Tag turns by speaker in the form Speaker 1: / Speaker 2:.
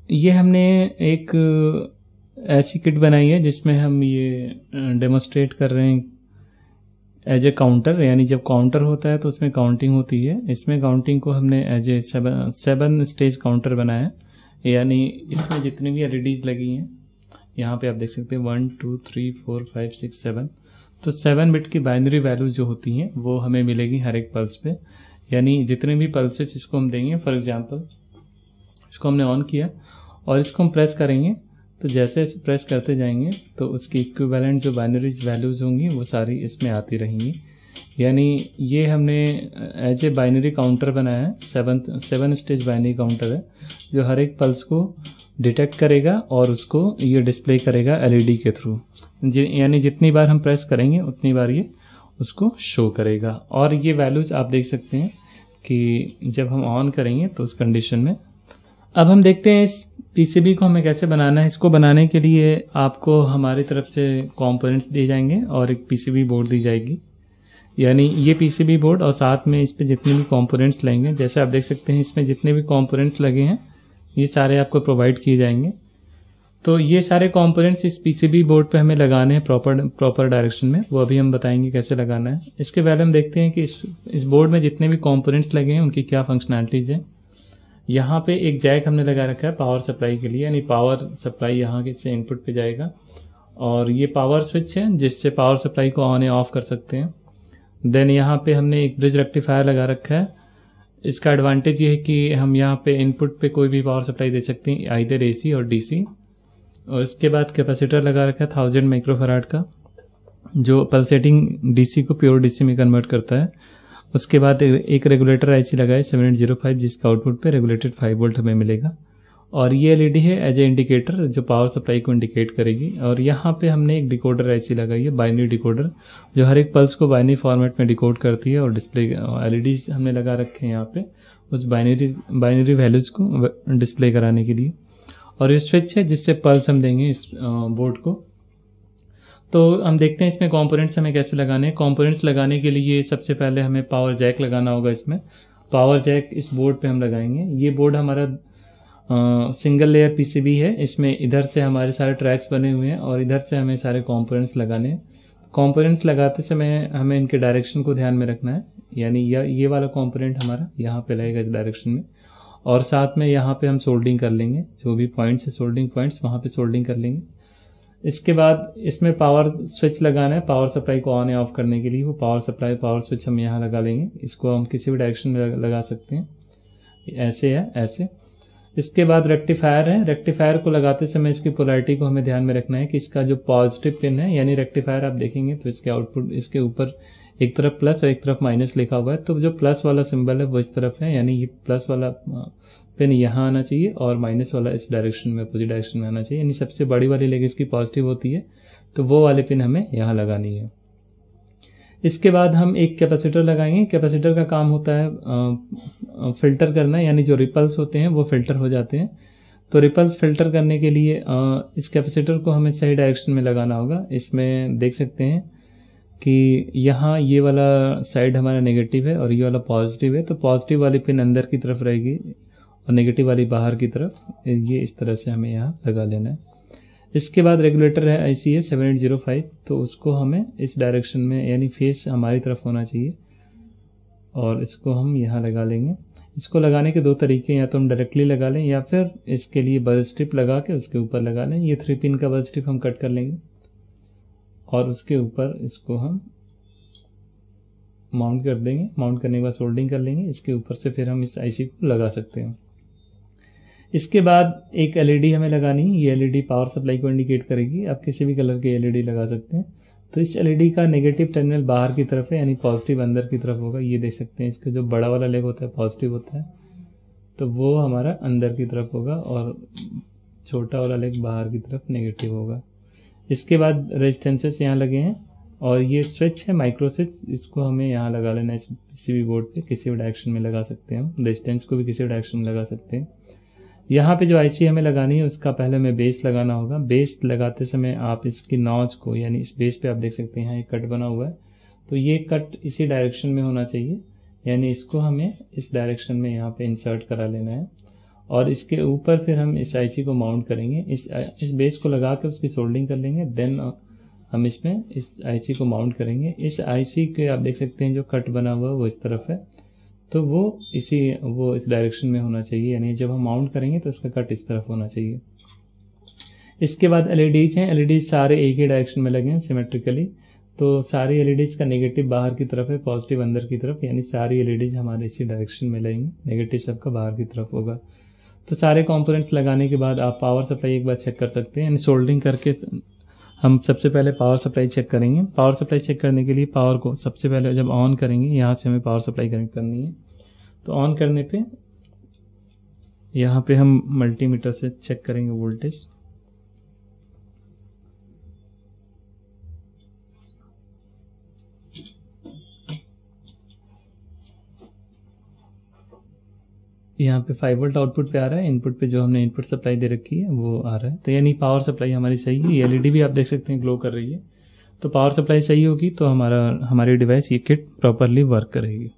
Speaker 1: ये हमने एक ऐसी किट बनाई है जिसमें हम ये डेमोस्ट्रेट कर रहे हैं एज ए काउंटर, यानी जब काउंटर होता है तो उसमें काउंटिंग होती है। इसमें काउंटिंग को हमने एज ए 7 स्टेज काउंटर बनाया है, यानी इसमें जितनी भी एलईडीज लगी हैं यहाँ पे आप देख सकते हैं 1 2 3 4 5 6 7, तो 7 बिट की बाइनरी वैल्यू जो होती हैं वो हमें मिलेगी हर एक पल्स पे। यानी जितने भी पल्सेस इसको हम देंगे, फॉर एग्जांपल इसको हमने ऑन किया और इसको हम प्रेस करेंगे, तो जैसे जैसे प्रेस करते जाएंगे तो उसकी इक्विवेलेंट जो बाइनरी वैल्यूज होंगी वो सारी इसमें आती रहेंगी। यानी ये हमने एज ए बाइनरी काउंटर बनाया है, 7 स्टेज बाइनरी काउंटर है जो हर एक पल्स को डिटेक्ट करेगा और उसको ये डिस्प्ले करेगा एलईडी के थ्रू। यानी जितनी बार हम प्रेस करेंगे उतनी बार ये उसको शो करेगा। और ये वैल्यूज़ आप देख सकते हैं कि जब हम ऑन करेंगे तो उस कंडीशन में। अब हम देखते हैं इस पीसीबी को हमें कैसे बनाना है। इसको बनाने के लिए आपको हमारी तरफ से कंपोनेंट्स दिए जाएंगे और एक पीसीबी बोर्ड दी जाएगी। यानी ये पीसीबी बोर्ड और साथ में इस पे जितने भी कंपोनेंट्स लगेंगे, जैसे आप देख सकते हैं इसमें जितने भी कंपोनेंट्स लगे हैं ये सारे आपको प्रोवाइड किए जाएंगे। तो ये सारे कंपोनेंट्स इस पीसीबी बोर्ड पे हमें लगाने हैं प्रॉपर डायरेक्शन में, वो अभी हम बताएंगे कैसे लगाना है। इसके पहले हम देखते हैं कि इस बोर्ड में जितने भी कंपोनेंट्स लगे हैं उनकी क्या फंक्शनैलिटीज़ है। यहाँ पे एक जैक हमने लगा रखा है पावर सप्लाई के लिए, यानी पावर सप्लाई यहाँ के से इनपुट पे जाएगा और ये पावर स्विच है जिससे पावर सप्लाई को ऑन या ऑफ कर सकते हैं। देन यहाँ पे हमने एक ब्रिज रेक्टिफायर लगा रखा है। इसका एडवांटेज ये है कि हम यहाँ पे इनपुट पे कोई भी पावर सप्लाई दे सकते हैं, आइदर एसी और डीसी। और इसके बाद कैपेसिटर लगा रखा है 1000 माइक्रोफैराड का, जो पल्सेटिंग डीसी को प्योर डीसी में कन्वर्ट करता है। उसके बाद एक रेगुलेटर आईसी लगा है 7805 जिसका आउटपुट पे रेगुलेटेड 5 वोल्ट हमें मिलेगा। और ये एलईडी है एज ए इंडिकेटर जो पावर सप्लाई को इंडिकेट करेगी। और यहाँ पे हमने एक डिकोडर आईसी लगाई है, बाइनरी डिकोडर, जो हर एक पल्स को बाइनरी फॉर्मेट में डिकोड करती है और डिस्प्ले एलईडी हमने लगा रखे हैं यहाँ पे उस बाइनरी वैल्यूज को डिस्प्ले कराने के लिए। और ये स्विच है जिससे पल्स हम देंगे इस बोर्ड को। तो हम देखते हैं इसमें कंपोनेंट्स हमें कैसे लगाने हैं। कंपोनेंट्स लगाने के लिए सबसे पहले हमें पावर जैक लगाना होगा। इसमें पावर जैक इस बोर्ड पे हम लगाएंगे। ये बोर्ड हमारा सिंगल लेयर पीसीबी है। इसमें इधर से हमारे सारे ट्रैक्स बने हुए हैं और इधर से हमें सारे कंपोनेंट्स लगाने हैं। कंपोनेंट्स लगाते समय हमें इनके डायरेक्शन को ध्यान में रखना है, यानी ये वाला कंपोनेंट हमारा यहाँ पे लगेगा इस डायरेक्शन में, और साथ में यहाँ पे हम सोल्डिंग कर लेंगे, जो भी पॉइंट्स है सोल्डिंग पॉइंट्स वहाँ पे सोल्डिंग कर लेंगे। इसके बाद इसमें पावर स्विच लगाना है पावर सप्लाई को ऑन या ऑफ करने के लिए। वो पावर स्विच हम यहाँ लगा लेंगे। इसको हम किसी भी डायरेक्शन में लगा सकते हैं, ऐसे है ऐसे। इसके बाद रेक्टिफायर है। रेक्टिफायर को लगाते समय इसकी पोलैरिटी को हमें ध्यान में रखना है कि इसका जो पॉजिटिव पिन है, यानी रेक्टिफायर आप देखेंगे तो इसके आउटपुट इसके ऊपर एक तरफ प्लस और एक तरफ माइनस लिखा हुआ है। तो जो प्लस वाला सिंबल है वो इस तरफ है, यानी ये प्लस वाला पिन यहाँ आना चाहिए और माइनस वाला इस डायरेक्शन में, अपोजिट डायरेक्शन में आना चाहिए। यानी सबसे बड़ी वाली लेग इसकी पॉजिटिव होती है, तो वो वाले पिन हमें यहाँ लगानी है। इसके बाद हम एक कैपेसिटर लगाएंगे। कैपेसिटर का काम होता है फिल्टर करना, यानी जो रिपल्स होते हैं वो फिल्टर हो जाते हैं। तो रिपल्स फिल्टर करने के लिए इस कैपेसिटर को हमें सही डायरेक्शन में लगाना होगा। इसमें देख सकते हैं कि यहाँ ये वाला साइड हमारा नेगेटिव है और ये वाला पॉजिटिव है, तो पॉजिटिव वाली पिन अंदर की तरफ रहेगी और नेगेटिव वाली बाहर की तरफ। ये इस तरह से हमें यहाँ लगा लेना है। इसके बाद रेगुलेटर है आईसी है 7805, तो उसको हमें इस डायरेक्शन में, यानी फेस हमारी तरफ होना चाहिए, और इसको हम यहाँ लगा लेंगे। इसको लगाने के दो तरीके, या तो हम डायरेक्टली लगा लें या फिर इसके लिए बल स्ट्रिप लगा के उसके ऊपर लगा लें। ये 3 पिन का बल स्ट्रिप हम कट कर लेंगे और उसके ऊपर इसको हम माउंट कर देंगे। माउंट करने के बाद सोल्डिंग कर लेंगे। इसके ऊपर से फिर हम इस आईसी को लगा सकते हैं। इसके बाद एक एलईडी हमें लगानी है। ये एलईडी पावर सप्लाई को इंडिकेट करेगी। आप किसी भी कलर की एलईडी लगा सकते हैं। तो इस एलईडी का नेगेटिव टर्मिनल बाहर की तरफ है, यानी पॉजिटिव अंदर की तरफ होगा। ये देख सकते हैं, इसका जो बड़ा वाला लेग होता है पॉजिटिव होता है, तो वो हमारा अंदर की तरफ होगा और छोटा वाला लेग बाहर की तरफ नेगेटिव होगा। इसके बाद रेजिस्टेंसेस यहाँ लगे हैं और ये स्विच है माइक्रो स्विच, इसको हमें यहाँ लगा लेना है। किसी भी बोर्ड पे किसी भी डायरेक्शन में लगा सकते हैं हम। रेजिस्टेंस को भी किसी भी डायरेक्शन में लगा सकते हैं। यहाँ पे जो आईसी हमें लगानी है उसका पहले हमें बेस लगाना होगा। बेस लगाते समय आप इसकी नॉच को, यानी इस बेस पे आप देख सकते हैं यहाँ एक कट बना हुआ है, तो ये कट इसी डायरेक्शन में होना चाहिए, यानी इसको हमें इस डायरेक्शन में यहाँ पे इंसर्ट करा लेना है। और इसके ऊपर फिर हम इस आईसी को माउंट करेंगे, इस बेस को लगा के उसकी सोल्डिंग कर लेंगे। देन हम इसमें इस आईसी को माउंट करेंगे। इस आईसी के आप देख सकते हैं जो कट बना हुआ है वो इस तरफ है, तो वो इस डायरेक्शन में होना चाहिए, यानी जब हम माउंट करेंगे तो उसका कट इस तरफ होना चाहिए। इसके बाद एलईडीज हैं, एलईडीज सारे एक ही डायरेक्शन में लगे हैं सिमेट्रिकली, तो सारी एलईडीज का नेगेटिव बाहर की तरफ है, पॉजिटिव अंदर की तरफ, यानी सारी एलईडीज हमारे इसी डायरेक्शन में लगेंगे, नेगेटिव सबका बाहर की तरफ होगा। तो सारे कंपोनेंट्स लगाने के बाद आप पावर सप्लाई एक बार चेक कर सकते हैं, यानी सोल्डरिंग करके हम सबसे पहले पावर सप्लाई चेक करेंगे। पावर सप्लाई चेक करने के लिए पावर को सबसे पहले जब ऑन करेंगे, यहाँ से हमें पावर सप्लाई कनेक्ट करनी है, तो ऑन करने पे यहाँ पे हम मल्टीमीटर से चेक करेंगे वोल्टेज। यहाँ पे 5 वोल्ट आउटपुट पे आ रहा है, इनपुट पे जो हमने इनपुट सप्लाई दे रखी है वो आ रहा है, तो यानी पावर सप्लाई हमारी सही है। एलईडी भी आप देख सकते हैं ग्लो कर रही है, तो पावर सप्लाई सही होगी तो हमारी डिवाइस ये किट प्रॉपरली वर्क करेगी।